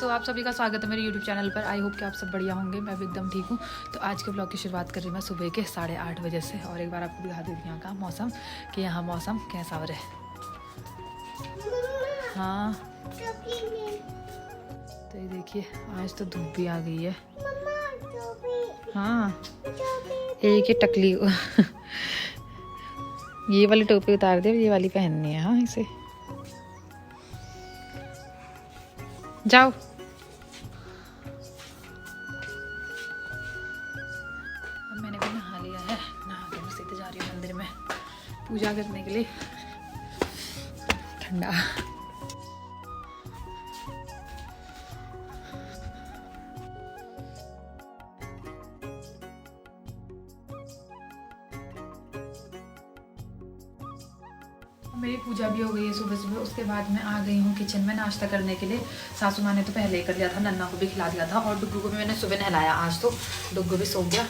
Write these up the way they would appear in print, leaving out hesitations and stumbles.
दोस्तों, आप सभी का स्वागत है मेरे YouTube चैनल पर। आई होप कि आप सब बढ़िया होंगे। मैं भी एकदम ठीक हूँ। तो आज के ब्लॉग की शुरुआत कर रही हूँ मैं सुबह के 8:30 बजे से। और एक बार आपको दिखा देती हूँ यहाँ का मौसम कि यहाँ मौसम कैसा हो रहा है। हाँ तो ये देखिए, आज तो धूप भी आ गई है। हाँ एक ही टकली ये वाली टोपी उतार दे, ये वाली पहननी है। हाँ इसे जाओ। मैंने भी नहा लिया है। नहा के मैं सीधे जा रही हूँ मंदिर में पूजा करने के लिए। ठंडा मेरी पूजा भी हो गई है सुबह सुबह। उसके बाद मैं आ गई हूँ किचन में नाश्ता करने के लिए। सासू माँ ने तो पहले ही कर लिया था, नन्ना को भी खिला दिया था और डुग्गू को भी मैंने सुबह नहलाया। आज तो डुग्गू भी सो गया।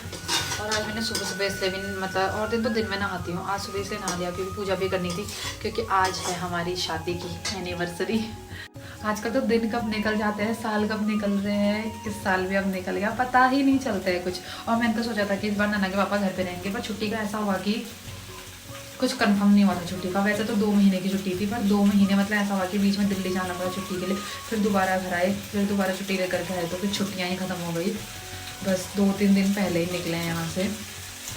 और आज मैंने सुबह सुबह इसलिए भी मतलब, और दिन तो दिन में नहाती हूँ, आज सुबह इसलिए नहा लिया क्योंकि पूजा भी करनी थी। क्योंकि आज है हमारी शादी की एनिवर्सरी। आजकल तो दिन कब निकल जाते हैं, साल कब निकल रहे हैं। इस साल भी अब निकल गया, पता ही नहीं चलता है कुछ। और मैंने तो सोचा था कि इस बार नन्ना के पापा घर पे रहेंगे, पर छुट्टी का ऐसा हुआ कि कुछ कंफर्म नहीं हुआ था छुट्टी का। वैसे तो 2 महीने की छुट्टी थी, पर 2 महीने मतलब ऐसा हुआ कि बीच में दिल्ली जाना पड़ा छुट्टी के लिए। फिर दोबारा घर आए, फिर दोबारा छुट्टी लेकर के आए, तो फिर छुट्टियाँ ही ख़त्म हो गई। बस 2-3 दिन पहले ही निकले हैं यहाँ से।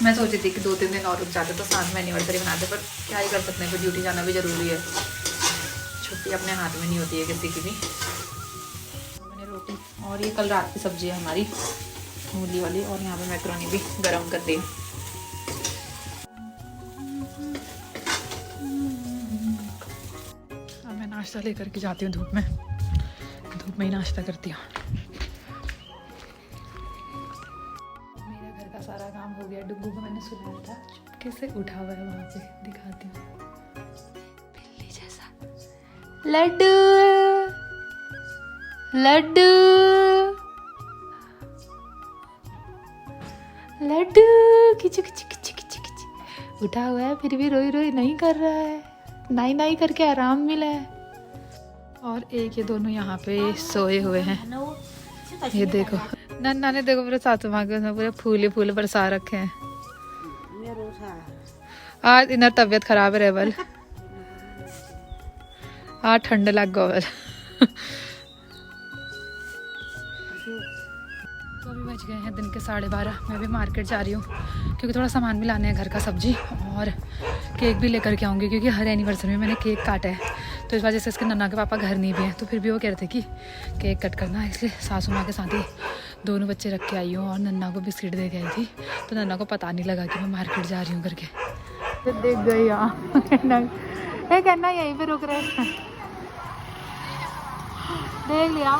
मैं सोची थी कि 2-3 दिन और रुक जाते तो साथ में एनिवर्सरी मनाते, पर क्या ही कर सकते हैं, फिर ड्यूटी जाना भी ज़रूरी है। छुट्टी अपने हाथ में नहीं होती है किसी की भी। मैंने रोटी और ये कल रात की सब्ज़ी है हमारी मूली वाली, और यहाँ पर मैक्रोनी भी गर्म कर दी। नाश्ता लेकर के जाती हूँ धूप में ही नाश्ता करती हूँ। मेरा घर का सारा काम हो गया। डुग्गू को मैंने सुलाया था, चुपके से उठा हुआ है वहाँ पे, दिखाती हूँ। बिल्ली जैसा लड्डू लड्डू लड्डू किचु किचु किचु किचु किचु उठा हुआ है, फिर भी रोई रोई नहीं कर रहा है। नाई नाई करके आराम मिला है। और एक ये दोनों यहाँ पे सोए हुए हैं। ये देखो नन्ना ने, देखो पूरे सासू माँ के पूरे फूले फूले बरसा रखे हैं। आज इधर तबीयत खराब है बल, आज ठंड लग गया बल। तो अभी बज गए हैं दिन के 12:30। मैं भी मार्केट जा रही हूँ क्योंकि थोड़ा सामान भी लाने हैं घर का, सब्जी और केक भी लेकर के आऊँगी। क्योंकि हर एनिवर्सरी में मैंने केक काटा है, तो इस वजह से इसके नन्ना के पापा घर नहीं भी हैं। तो फिर भी वो कह रहे थे कि केक कट करना है, इसलिए सासू माँ के साथ ही दोनों बच्चे रख के आई हूँ। और नन्ना को बिस्किट दे के आई थी, तो नन्ना को पता नहीं लगा कि मैं मार्केट जा रही हूँ करके। तो देख गई ये कहना यहीं पर रुक रहे हैं, देख लिया।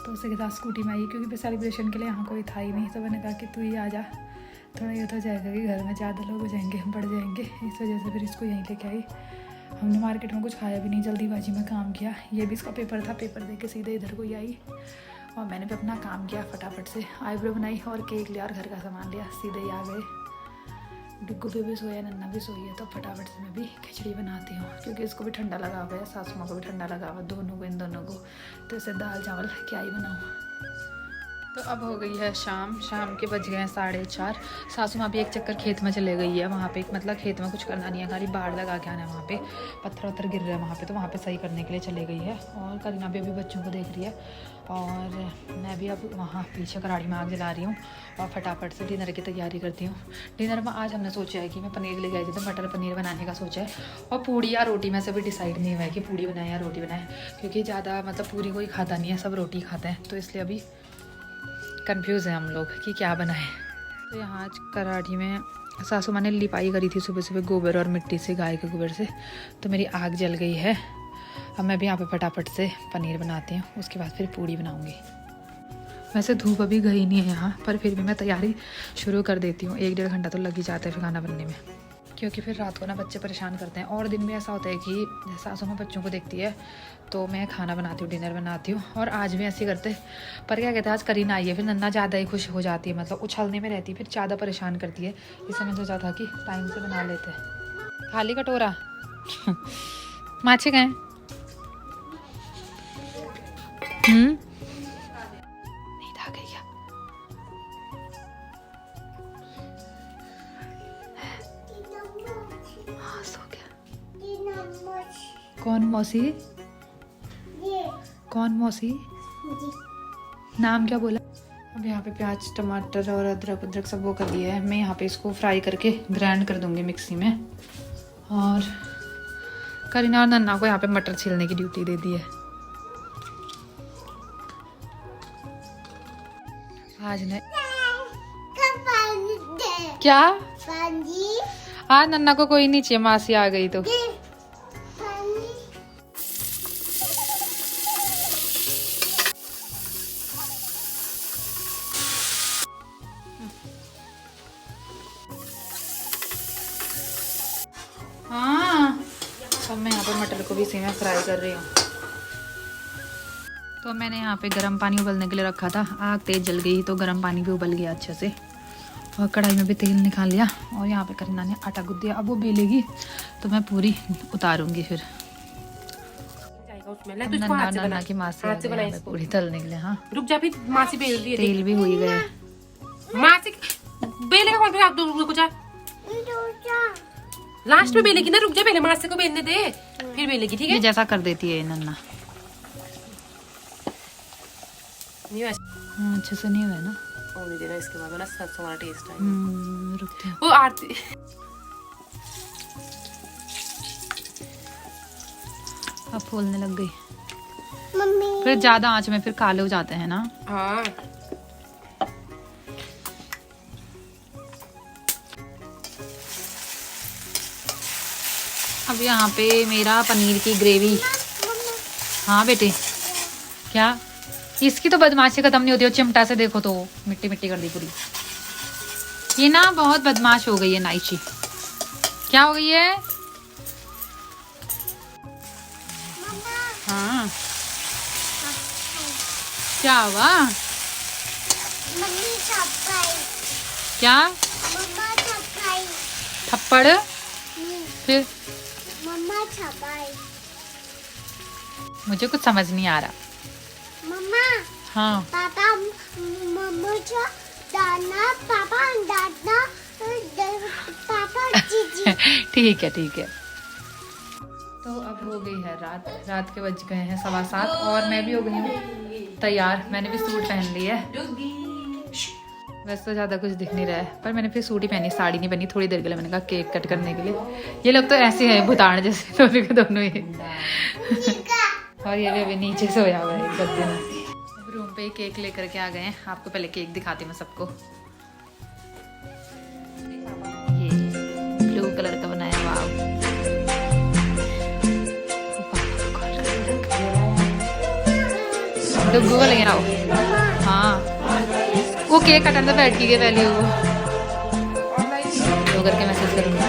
तो उसी के साथ स्कूटी में आई, क्योंकि सेलिब्रेशन के लिए यहाँ कोई था ही नहीं। तो मैंने कहा कि तू ही आ जा, थोड़ा ये तो जाएगा कि घर में ज़्यादा लोग हो जाएंगे, बढ़ जाएंगे। इस वजह से फिर इसको यहीं लेके आई। हमने मार्केट में कुछ खाया भी नहीं, जल्दीबाजी में काम किया। ये भी इसका पेपर था, पेपर दे के सीधे इधर को ही आई। और मैंने भी अपना काम किया फटाफट से, आईब्रो बनाई और केक लिया और घर का सामान लिया, सीधे ही आ गए। डुग्गू भी सोया, नन्ना भी सोई है, तो फटाफट से मैं भी खिचड़ी बनाती हूँ। क्योंकि इसको भी ठंडा लगा हुआ है, सासू माँ को भी ठंडा लगा हुआ है, दोनों को, इन दोनों को। तो इसे दाल चावल क्या ही बनाऊँ। तो अब हो गई है शाम के बज गए हैं 4:30। सासू माँ भी एक चक्कर खेत में चले गई है। वहाँ पे मतलब खेत में कुछ करना नहीं है, खाली बाड़ लगा के आना है। वहाँ पे पत्थर वत्थर गिर रहे हैं वहाँ पे, तो वहाँ पे सही करने के लिए चले गई है। और करीना भी अभी बच्चों को देख रही है। और मैं भी अब वहाँ पीछे कराड़ी में आग जला रही हूँ और फटाफट से डिनर की तैयारी करती हूँ। डिनर में आज हमने सोचा है कि मैं पनीर ले गई थी, तो मटर पनीर बनाने का सोचा है। और पूड़ी या रोटी में से भी डिसाइड नहीं हुआ है कि पूड़ी बनाए या रोटी बनाए, क्योंकि ज़्यादा मतलब पूरी कोई खाता नहीं है, सब रोटी खाते हैं। तो इसलिए अभी कंफ्यूज है हम लोग कि क्या बनाए। तो यहाँ आज कराड़ी में सासू माँ ने लिपाई करी थी सुबह सुबह गोबर और मिट्टी से, गाय के गोबर से। तो मेरी आग जल गई है। अब मैं भी यहाँ पे फटाफट से पनीर बनाती हूँ, उसके बाद फिर पूड़ी बनाऊँगी। वैसे धूप अभी गई नहीं है यहाँ पर, फिर भी मैं तैयारी शुरू कर देती हूँ। 1-1.5 घंटा तो लग ही जाता है फिर खाना बनने में। क्योंकि फिर रात को ना बच्चे परेशान करते हैं। और दिन में ऐसा होता है कि जैसे सासू माँ बच्चों को देखती है तो मैं खाना बनाती हूँ, डिनर बनाती हूँ, और आज भी ऐसे ही करते। पर क्या कहते हैं, आज करीना आई है, फिर नन्ना ज़्यादा ही खुश हो जाती है, मतलब उछलने में रहती है, फिर ज़्यादा परेशान करती है। इससे मैं सोचा था कि टाइम से बना लेते हैं। खाली कटोरा माछी गए नींद आ गई क्या? हाँ सो गया। कौन मौसी? कौन मौसी? नाम क्या बोला? अब यहाँ पे प्याज टमाटर और अदरक उदरक सब वो कर दिया है। मैं यहाँ पे इसको फ्राई करके ग्राइंड कर दूंगी मिक्सी में। और करीना और नन्ना को यहाँ पे मटर छीलने की ड्यूटी दे दी है। आज ने क्या आज नन्ना को कोई नहीं चाहिए, मासी आ गई तो। हाँ अब मैं यहाँ पे मटर को भी इसी में फ्राई कर रही हूँ। तो मैंने यहाँ पे गर्म पानी उबलने के लिए रखा था। आग तेज जल गई तो गर्म पानी भी उबल गया अच्छे से, और कढ़ाई में भी तेल निकाल लिया। और यहाँ पे करीना ने आटा गूंथ दिया। अब वो बेलेगी तो मैं पूरी उतारूंगी फिर। नन्ना की मासी पूरी तलने के लिए। हाँ रुक जा, फिर मासी बेल रही है। तेल भी हुई गए। मासी बेलेगा कौन? फिर आप रुक जा, लास्ट में बेलेगी ना। रुक जा, पहले मासी को बेलने दे, फिर बेलेगी। ठीक है, ये जैसा कर देती है नन्ना। अच्छे से नहीं हुआ ना, होने देना। इसके बाद ना सरसों वाला टेस्ट आएगा। रुकते हैं। वो आरती अब फूलने लग गई मम्मी। फिर ज्यादा आंच में फिर काले हो जाते हैं ना। हाँ अब यहाँ पे मेरा पनीर की ग्रेवी। हाँ बेटे क्या? इसकी तो बदमाशी खत्म नहीं होती है। चिमटा से देखो तो मिट्टी मिट्टी कर दी पूरी। ये ना बहुत बदमाश हो गई है नाइची। क्या हो गई है? हाँ क्या हुआ? क्या थप्पड़? फिर मुझे कुछ समझ नहीं आ रहा। मम्मा हाँ पापा मुझे दाना पापा दाना पापा जीजी। ठीक है ठीक है। तो अब हो गई है रात। रात के बज गए हैं 7:15 और मैं भी हो गई हूँ तैयार। मैंने भी सूट पहन लिया है। वैसे तो ज़्यादा कुछ दिख नहीं रहा है, पर मैंने फिर सूट ही पहनी, साड़ी नहीं पहनी थोड़ी देर के लिए। मैंने कहा केक कट करने के लिए। ये लोग तो ऐसे हैं भुतान जैसे, दोनों के दोनों ही। और ये भी अभी नीचे से सोया हुआ है एक गद्दे में। अब रूम पे ही केक लेकर के आ गए हैं। आपको पहले केक दिखाती हूँ मैं सबको। ये ब्लू कलर का बनाया। वाह डुग्गू को लेके आओ। हाँ वो केक कटन तो बैठ गई पहले वो तो करके मैसेज करूँगा।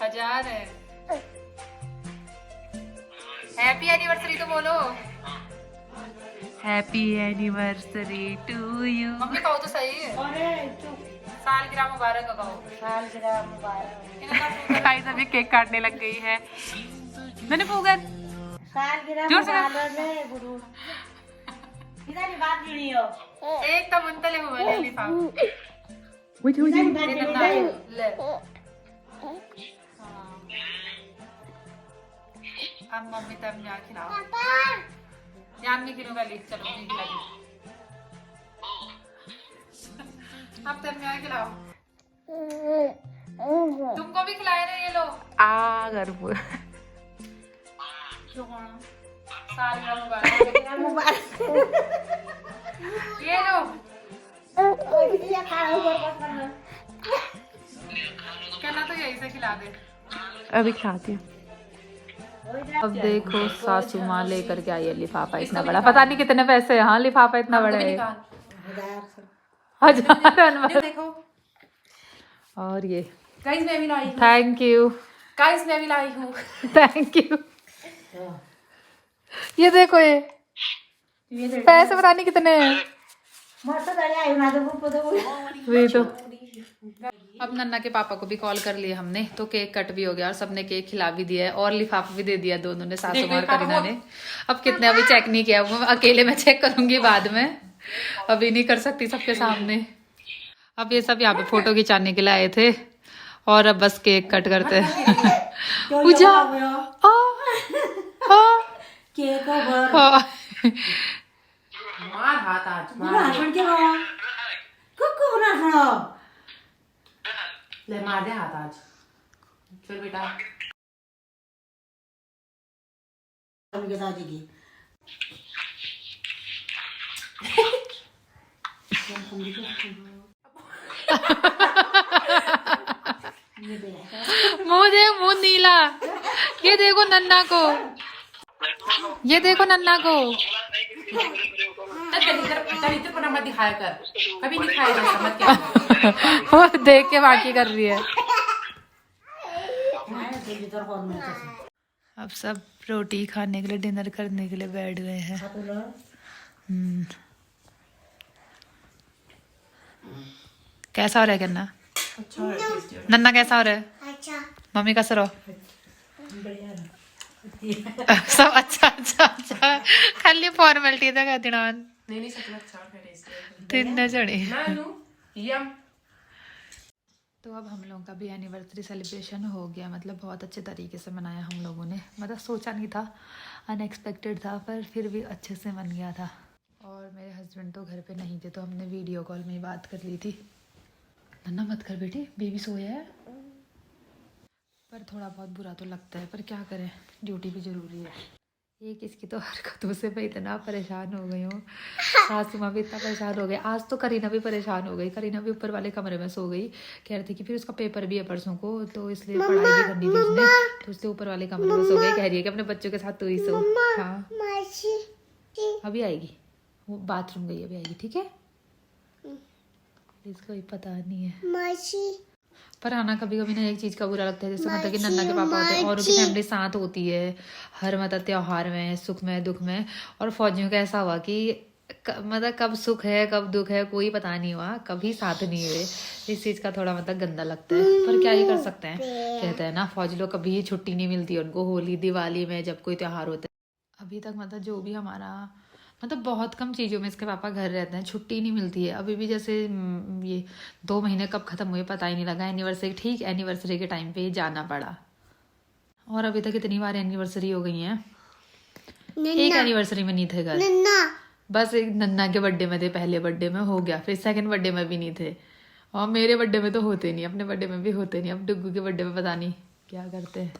हजार है। हैप्पी एनिवर्सरी तो बोलो। Happy anniversary to you. Mummy कहो तो सही है। सालगिरह मुबारक कहो। सालगिरह मुबारक। गाइस अभी केक काटने लग गई है। मैंने पूगन जोर से एक तो मुंतले हुआ ले लिफाफा। ले अब मम्मी तब यहाँ खिलाओ। ध्यान नहीं खिलो पहले। चलो मम्मी खिला दी। अब तब यहाँ खिलाओ। तुमको भी खिलाए ना ये लो। आ घर ये लो। कहना तो यही से खिला दे। अभी खिलाती हूँ। अब देखो सासू माँ लेकर के आई है लिफाफा इतना बड़ा। पता नहीं कितने पैसे। हाँ लिफाफा इतना बड़ा है। हजार अनवर। देखो और ये गाइस मैं भी लाई हूँ। थैंक यू, गाइस मैं भी लाई हूँ। Thank you. ये देखो, ये पैसे पता नहीं कितने हैं। वही तो। अब नन्ना के पापा को भी कॉल कर लिया हमने, तो केक कट भी हो गया और सबने केक खिला भी दिया है और लिफाफा भी दे दिया दोनों ने, सासू माँ और करीना ने। अब कितने अभी चेक नहीं किया, वो अकेले मैं चेक करूंगी बाद में, अभी नहीं कर सकती सबके सामने। अब ये सब यहाँ पे फोटो खिंचाने के लिए आए थे और अब बस केक कट करते हैं। पूजा मार हाथ आज ले मार दे हाथ आज। चल बेटा मुंह नीला। ये देखो नन्ना को, ये देखो नन्ना को। इधर पर मत दिखाया कर, कभी नहीं खाया जैसा मत क्या। वो देख के बाकी कर रही है। अब सब रोटी खाने के लिए, डिनर करने के लिए बैठ गए हैं। कैसा हो रहा है गन्ना? नन्ना कैसा हो रहा है? अच्छा मम्मी कैसा रहो? सब अच्छा अच्छा अच्छा, खाली फॉर्मेलिटी था कहती ना। नहीं सच में अच्छा है टेस्ट। तीन जने। नानू यम। तो अब हम लोगों का भी एनिवर्सरी सेलिब्रेशन हो गया, मतलब बहुत अच्छे तरीके से मनाया हम लोगों ने। मतलब सोचा नहीं था, अनएक्सपेक्टेड था, पर फिर भी अच्छे से मन गया था। और मेरे हस्बैंड तो घर पे नहीं थे, तो हमने वीडियो कॉल में ही बात कर ली थी। नन्ना मत कर बेटे, बेबी सोया है। पर थोड़ा बहुत बुरा तो लगता है, पर क्या करें, ड्यूटी भी ज़रूरी है। एक इसकी तो हरकतों से मैं इतना परेशान हो गई हूँ, सासू माँ भी इतना परेशान हो गई। आज तो करीना भी परेशान हो गई। करीना भी ऊपर वाले कमरे में सो गई, कह रही थी कि फिर उसका पेपर भी है परसों को, तो इसलिए पढ़ाई भी करनी थी उसने, तो इसलिए ऊपर वाले कमरे में सो गई। कह रही है कि अपने बच्चों के साथ तू ही सो। हाँ अभी आएगी, वो बाथरूम गई, अभी आएगी, ठीक है। इसको भी पता नहीं है, पर आना कभी कभी ना एक चीज का बुरा लगता है, जैसे मतलब कि नन्ना के पापा होते हैं और उनकी फैमिली साथ होती है हर मतलब त्योहार में, सुख में दुख में। और फौजियों का ऐसा हुआ कि मतलब कब सुख है कब दुख है कोई पता नहीं हुआ, कभी साथ नहीं हुए। इस चीज का थोड़ा मतलब गंदा लगता है, पर क्या ही कर सकते हैं। कहते हैं ना फौजी लोग कभी छुट्टी नहीं मिलती उनको, होली दिवाली में जब कोई त्योहार होता है। अभी तक मतलब जो भी हमारा मतलब बहुत कम चीज़ों में इसके पापा घर रहते हैं, छुट्टी नहीं मिलती है। अभी भी जैसे ये 2 महीने कब ख़त्म हुए पता ही नहीं लगा। एनिवर्सरी, ठीक एनिवर्सरी के टाइम पे जाना पड़ा। और अभी तक इतनी बार एनिवर्सरी हो गई है, एक एनिवर्सरी में नहीं थे घर। बस एक नन्ना के बर्थडे में थे, पहले बर्थडे में हो गया, फिर सेकंड बर्थडे में भी नहीं थे, और मेरे बर्थडे में तो होते नहीं, अपने बर्थडे में भी होते नहीं। अब डुग्गू के बर्थडे में पता नहीं क्या करते हैं।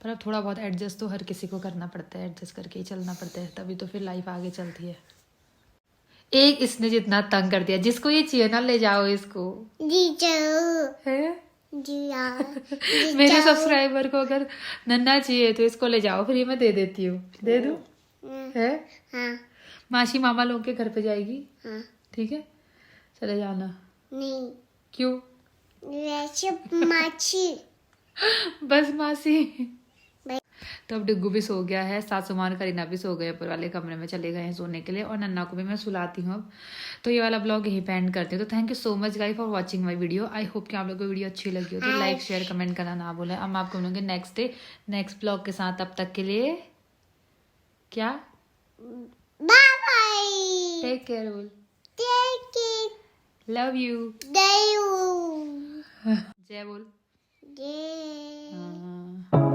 पर अब थोड़ा बहुत एडजस्ट तो हर किसी को करना पड़ता है, एडजस्ट करके ही चलना पड़ता है, तभी तो फिर लाइफ आगे चलती है। एक इसने जितना तंग कर दिया, जिसको ये चाहिए ना ले जाओ इसको। है? मेरे सब्सक्राइबर को अगर नन्ना चाहिए तो इसको ले जाओ, फ्री में दे देती हूँ। दे दूँ? है? हाँ। मासी मामा लोग के घर पे जाएगी, हाँ। ठीक है, चले जाना। नहीं। क्यों? वैसे मासी। बस मासी। तो अब डिग्गू भी सो गया है, सासू माँ और करीना भी सो गए, ऊपर वाले कमरे में चले गए हैं सोने के लिए, और नन्ना को भी मैं सुलाती हूँ अब। तो ये वाला ब्लॉग यहीं पे एंड करती हूँ। तो thank you so much guys for watching my video. I hope कि आप लोगों को वीडियो अच्छी लगी हो, तो लाइक शेयर कमेंट करना ना भूलें। अब आपको मिलूंगे नेक्स्ट डे नेक्स्ट ब्लॉग के साथ। तब तक के लिए क्या, बाय बाय, टेक केयर, बोल टेक केयर, लव यू, दे यू, जय बोल। जय। हाँ।